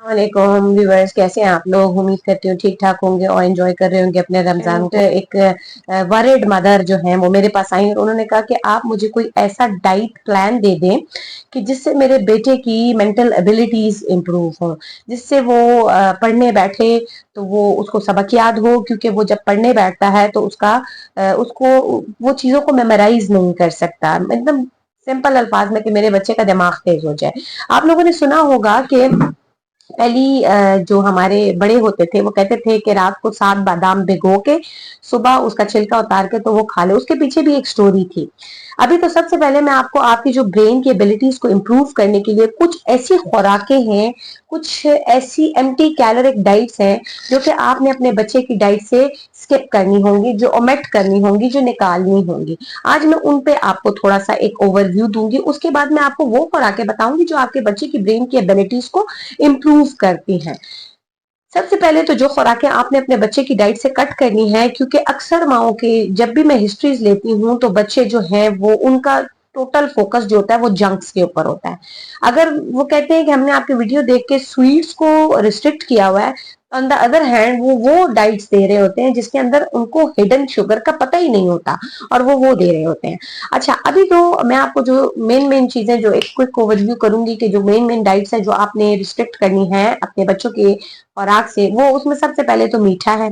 वालेकुम व्यूअर्स, कैसे हैं आप लोग। उम्मीद करती हूँ ठीक ठाक होंगे और एंजॉय कर रहे होंगे अपने रमजान को। एक वरिड मदर जो है वो मेरे पास आई और उन्होंने कहा कि आप मुझे कोई ऐसा डाइट प्लान दे दें कि जिससे मेरे बेटे की मेंटल एबिलिटीज इंप्रूव हो, जिससे वो पढ़ने बैठे तो वो उसको सबक याद हो, क्योंकि वो जब पढ़ने बैठता है तो उसको वो चीजों को मेमोराइज नहीं कर सकता। एकदम सिंपल अल्फाज में कि मेरे बच्चे का दिमाग तेज हो जाए। आप लोगों ने सुना होगा कि पहली जो हमारे बड़े होते थे वो कहते थे कि रात को 7 बादाम भिगो के सुबह उसका छिलका उतार के तो वो खा ले। उसके पीछे भी एक स्टोरी थी। अभी तो सबसे पहले मैं आपको आपकी जो ब्रेन की एबिलिटीज को इम्प्रूव करने के लिए कुछ ऐसी खुराकें हैं, कुछ ऐसी एम्प्टी कैलोरिक डाइट्स हैं जो कि आपने अपने बच्चे की डाइट से स्किप करनी होंगी, जो ओमिट करनी होंगी, जो निकालनी होंगी। आज मैं उन पे आपको थोड़ा सा एक ओवरव्यू दूंगी। उसके बाद मैं आपको वो खुराकें बताऊंगी जो आपके बच्चे की ब्रेन की एबिलिटीज को इम्प्रूव करती हैं। सबसे पहले तो जो खुराकें आपने अपने बच्चे की डाइट से कट करनी है, क्योंकि अक्सर माओ के जब भी मैं हिस्ट्रीज लेती हूँ तो बच्चे जो हैं वो उनका टोटल फोकस जो होता है वो जंक्स के ऊपर होता है। अगर वो कहते हैं कि हमने आपके वीडियो देख के स्वीट्स को रिस्ट्रिक्ट किया हुआ है, ऑन द अदर हैंड वो डाइट्स दे रहे होते हैं जिसके अंदर उनको हिडन शुगर का पता ही नहीं होता और वो दे रहे होते हैं। अच्छा, अभी तो मैं आपको जो मेन चीजें जो एक क्विक ओवरव्यू करूंगी कि जो मेन डाइट्स है जो आपने रिस्ट्रिक्ट करनी है अपने बच्चों के खुराक से, वो उसमें सबसे पहले तो मीठा है।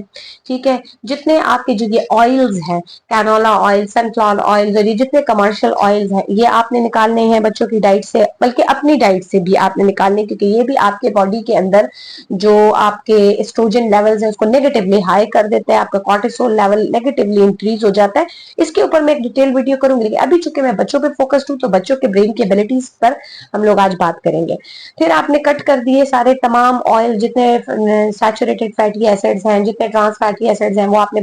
ठीक है, जितने आपके जो ये ऑयल्स हैं, कैनोला ऑयल, सनफ्लावर ऑयल, ये जितने कमर्शियल ऑयल्स हैं ये आपने निकालने हैं बच्चों की डाइट से, बल्कि अपनी डाइट से भी आपने निकालने, क्योंकि ये भी आपके बॉडी के अंदर जो आपके एस्ट्रोजन लेवल्स हैं उसको नेगेटिवली हाई कर देता है, आपका कॉर्टिसोल लेवल नेगेटिवली इंक्रीज हो जाता है। इसके ऊपर मैं एक डिटेल वीडियो करूंगी, लेकिन अभी चूंकि मैं बच्चों पे फोकस्ड हूँ तो बच्चों के ब्रेन की एबिलिटीज पर हम लोग आज बात करेंगे। फिर आपने कट कर दिए सारे तमाम ऑयल, जितने सैचुरेटेड फैटी एसिड्स हैं, जितने ट्रांस फैटी एसिड्स हैं वो आपने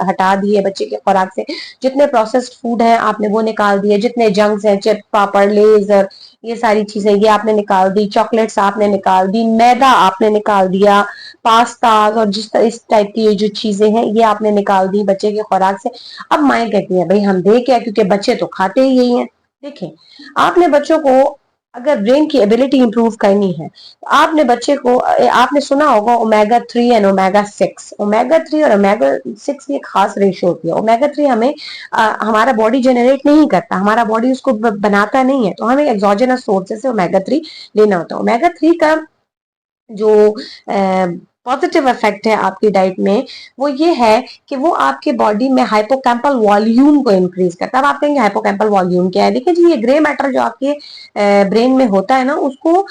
हटा दिए बच्चे के खुराक से। जितने प्रोसेस्ड फूड हैं आपने वो निकाल दिए, जितने जंक्स हैं, चिप, पापड़, लेज और ये सारी चीजें ये आपने निकाल दी, चॉकलेट्स आपने निकाल दी, मैदा आपने निकाल दिया, पास्ता और इस टाइप की ये जो चीजें हैं ये आपने निकाल दी बच्चे के खुराक से। अब माएँ कहती हैं भाई हम दे क्या, क्योंकि बच्चे तो खाते ही यही हैं। देखें, आपने बच्चों को अगर ब्रेन की एबिलिटी इंप्रूव करनी है तो आपने बच्चे को, आपने सुना होगा ओमेगा 3 एंड ओमेगा 6। ओमेगा 3 और ओमेगा 6 की एक खास रेशियो होती है। ओमेगा 3 हमें हमारा बॉडी जनरेट नहीं करता, हमारा बॉडी उसको बनाता नहीं है, तो हमें एक्सोजेनस सोर्सेस से ओमेगा 3 लेना होता है। ओमेगा 3 का जो पॉजिटिव इफेक्ट है आपकी डाइट में वो ये है कि वो आपके बॉडी में हाइपोकैम्पल वॉल्यूम को इंक्रीज करता है। अब आप कहेंगे हाइपोकैम्पल वॉल्यूम क्या है? देखिए जी, ये ग्रे मैटर जो आपके ब्रेन में होता है ना उसको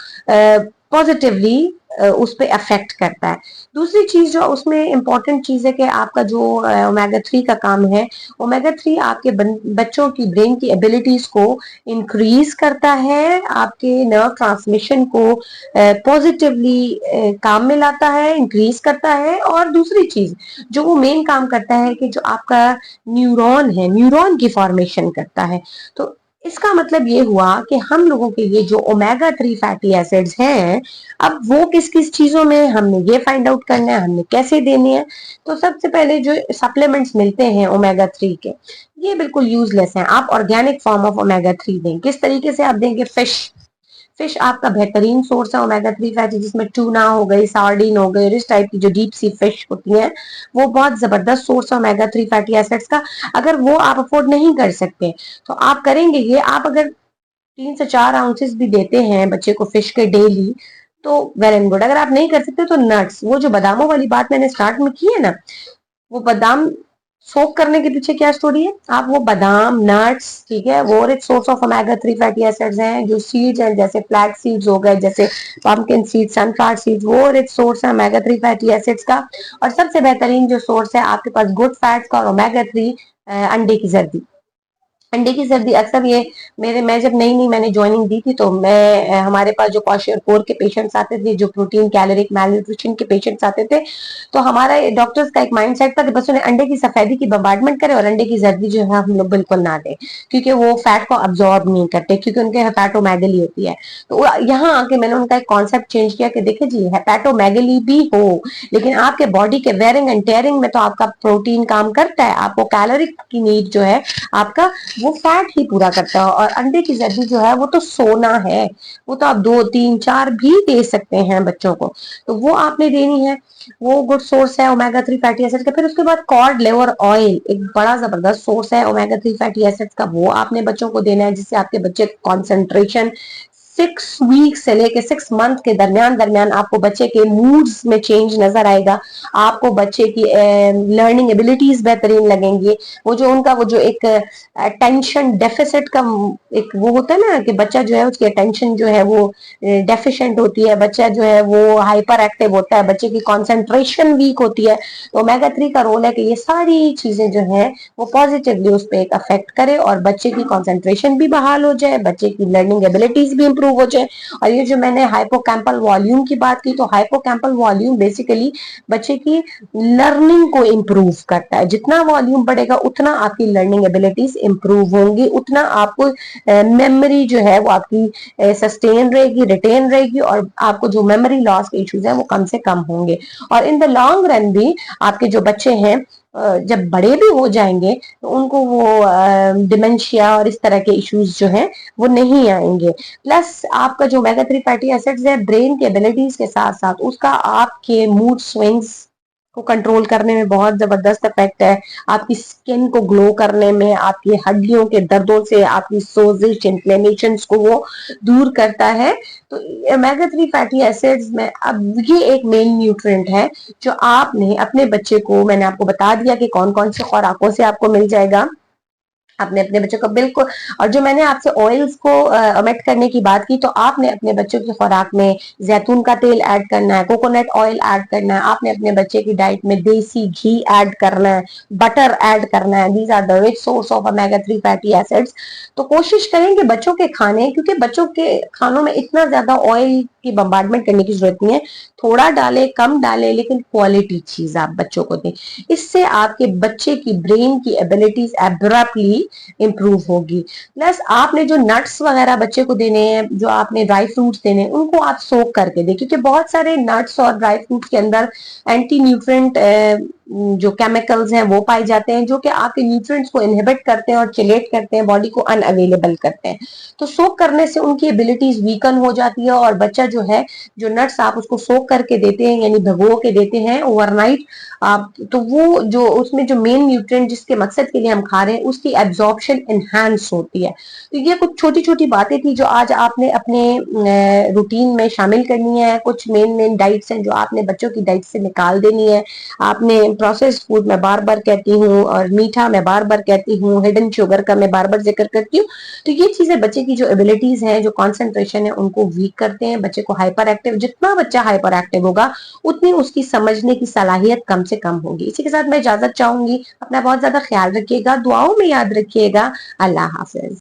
पॉजिटिवली उस पर अफेक्ट करता है। दूसरी चीज जो उसमें इंपॉर्टेंट चीज है कि आपका जो ओमेगा 3 का काम है, ओमेगा 3 आपके बच्चों की ब्रेन की एबिलिटीज को इंक्रीज करता है, आपके नर्व ट्रांसमिशन को पॉजिटिवली काम में लाता है, इंक्रीज करता है। और दूसरी चीज जो वो मेन काम करता है कि जो आपका न्यूरॉन है, न्यूरॉन की फॉर्मेशन करता है। तो इसका मतलब ये हुआ कि हम लोगों के लिए जो ओमेगा 3 फैटी एसिड्स हैं, अब वो किस किस चीजों में हमने ये फाइंड आउट करना है, हमने कैसे देनी है। तो सबसे पहले जो सप्लीमेंट्स मिलते हैं ओमेगा 3 के, ये बिल्कुल यूजलेस हैं। आप ऑर्गेनिक फॉर्म ऑफ ओमेगा 3 दें। किस तरीके से आप देंगे? फिश आपका बेहतरीन सोर्स है ओमेगा 3 फैटी, जिसमें टूना हो गई, सार्डिन हो गई, इस टाइप की जो डीप सी फिश होती हैं वो बहुत जबरदस्त सोर्स है ओमेगा 3 फैटी एसिड्स का। अगर वो आप अफोर्ड नहीं कर सकते तो आप करेंगे ये, आप अगर 3 से 4 आउंसेस भी देते हैं बच्चे को फिश के डेली तो वेल एंड गुड। अगर आप नहीं कर सकते तो नट्स, वो जो बादामों वाली बात मैंने स्टार्ट में की है ना, वो बादाम सोक करने के पीछे क्या स्टोरी है, आप वो बादाम, नट्स, ठीक है, वो rich source of omega 3 fatty acids हैं। जो सीड्स हैं जैसे फ्लैक्स सीड्स हो गए, जैसे पंपकिन सीड्स, सनफ्लावर सीड्स, वो रिच सोर्स है ओमेगा 3 फैटी एसिड्स का। और सबसे बेहतरीन जो सोर्स है आपके पास गुड फैट्स का और ओमेगा 3, अंडे की जर्दी। अंडे की सर्दी अक्सर ये मैं जब नई मैंने ज्वाइनिंग दी थी तो मैं हमारे पास जो क्वाशियोर के पेशेंट्स आते थे, जो प्रोटीन कैलोरिक मैलन्यूट्रिशन के पेशेंट्स आते थे, तो हमारा डॉक्टर्स का एक माइंडसेट था कि बस उन्हें अंडे की सफेदी की बम्बार्डमेंट करें और अंडे की जर्दी जो है हम लोग बिल्कुल ना दें, क्योंकि वो फैट को अब्जॉर्ब नहीं करते, क्योंकि उनके हेपेटोमेगली होती है। तो यहाँ आके मैंने उनका एक कॉन्सेप्ट चेंज किया कि देखिए जी, हेपेटोमेगली भी हो लेकिन आपके बॉडी के वेयरिंग एंड टेयरिंग में तो आपका प्रोटीन काम करता है, आपको कैलोरिक की नीड जो है आपका وہ फैट ही पूरा करता है। और अंडे की जर्दी जो है वो तो सोना है, वो तो आप 2 3 4 भी दे सकते हैं बच्चों को, तो वो आपने देनी है। वो गुड सोर्स है ओमेगा 3 फैटी एसिड का। फिर उसके बाद कॉड लिवर ऑयल एक बड़ा जबरदस्त सोर्स है ओमेगा 3 फैटी एसिड्स का, वो आपने बच्चों को देना है, जिससे आपके बच्चे कॉन्सेंट्रेशन 6 वीक से लेके 6 मंथ के दरमियान दरमियान आपको बच्चे के मूड्स में चेंज नजर आएगा, आपको बच्चे की लर्निंग एबिलिटीज बेहतरीन लगेंगी। वो जो उनका वो जो एक अटेंशन डेफिसिट का एक वो होता है ना कि बच्चा जो है उसकी अटेंशन जो है वो डेफिशिएंट होती है, बच्चा जो है वो हाइपर एक्टिव होता है, बच्चे की कंसंट्रेशन वीक होती है, तो ओमेगा 3 का रोल है कि ये सारी चीजें जो है वो पॉजिटिवली उस पर एक अफेक्ट करे और बच्चे की कंसंट्रेशन भी बहाल हो जाए, बच्चे की लर्निंग एबिलिटीज भी इंप्रूव हो जाए। और ये जो मैंने हाइपोकैम्पल वॉल्यूम की बात की, तो हाइपोकैम्पल वॉल्यूम बेसिकली बच्चे की लर्निंग को इम्प्रूव करता है। जितना वॉल्यूम बढ़ेगा उतना आपकी लर्निंग एबिलिटीज इंप्रूव होंगी, उतना आपको मेमोरी जो है वो आपकी सस्टेन रहेगी, रिटेन रहेगी, और आपको जो मेमोरी लॉस के इश्यूज है वो कम से कम होंगे। और इन द लॉन्ग रन भी आपके जो बच्चे हैं जब बड़े भी हो जाएंगे तो उनको वो डिमेंशिया और इस तरह के इश्यूज जो हैं वो नहीं आएंगे। प्लस आपका जो ओमेगा 3 फैटी एसिड्स है ब्रेन के एबिलिटीज के साथ साथ उसका आपके मूड स्विंग्स को कंट्रोल करने में बहुत जबरदस्त इफेक्ट है, आपकी स्किन को ग्लो करने में, आपकी हड्डियों के दर्दों से, आपकी सोजिश इन्फ्लेमेशन को वो दूर करता है। तो ओमेगा 3 फैटी एसिड्स में अब ये एक मेन न्यूट्रिएंट है जो आपने अपने बच्चे को, मैंने आपको बता दिया कि कौन कौन से खुराकों से आपको मिल जाएगा, आपने अपने बच्चों को बिल्कुल। और जो मैंने आपसे ऑयल्स को ओमिट करने की बात की, तो आपने अपने बच्चों की खुराक में जैतून का तेल ऐड करना है, कोकोनट ऑयल ऐड करना है, आपने अपने बच्चे की डाइट में देसी घी ऐड करना है, बटर ऐड करना है। These are the rich source of omega 3 fatty acids. तो कोशिश करें कि बच्चों के खाने, क्योंकि बच्चों के खानों में इतना ज्यादा ऑयल की बम्बार्डमेंट करने की जरूरत नहीं है, थोड़ा डाले कम डाले लेकिन क्वालिटी चीज आप बच्चों को दें। इससे आपके बच्चे की ब्रेन की एबिलिटीज एब्रप्टली इंप्रूव होगी। प्लस आपने जो नट्स वगैरह बच्चे को देने हैं, जो आपने ड्राई फ्रूट्स देने हैं, उनको आप सोक करके दें, क्योंकि बहुत सारे नट्स और ड्राई फ्रूट्स के अंदर एंटी न्यूट्रिएंट जो केमिकल्स हैं वो पाए जाते हैं, जो कि आपके न्यूट्रिएंट्स को इनहिबिट करते हैं और चिलेट करते हैं, बॉडी को अनअवेलेबल करते हैं। तो सोक करने से उनकी एबिलिटीज वीकन हो जाती है, और बच्चा जो है, जो नट्स आप उसको सोक करके देते हैं यानी भिगो के देते हैं ओवरनाइट, आप तो वो जो उसमें जो मेन न्यूट्रिएंट जिसके मकसद के लिए हम खा रहे हैं उसकी एब्जॉर्प्शन एनहांस होती है। तो ये कुछ छोटी छोटी बातें थी जो आज आपने अपने रूटीन में शामिल करनी है। कुछ मेन डाइट्स हैं जो आपने बच्चों की डाइट से निकाल देनी है। आपने प्रोसेस्ड फूड मैं बार बार कहती हूँ, और मीठा मैं बार बार कहती हूँ, हिडन शुगर का मैं बार बार जिक्र करती हूँ। तो ये चीजें बच्चे की जो एबिलिटीज हैं, जो कॉन्सेंट्रेशन है, उनको वीक करते हैं, बच्चे को हाइपर एक्टिव, जितना बच्चा हाइपर एक्टिव होगा उतनी उसकी समझने की सलाहियत कम से कम होगी। इसी के साथ मैं इजाजत चाहूंगी। अपना बहुत ज्यादा ख्याल रखिएगा, दुआओं में याद रखिएगा। अल्लाह हाफिज।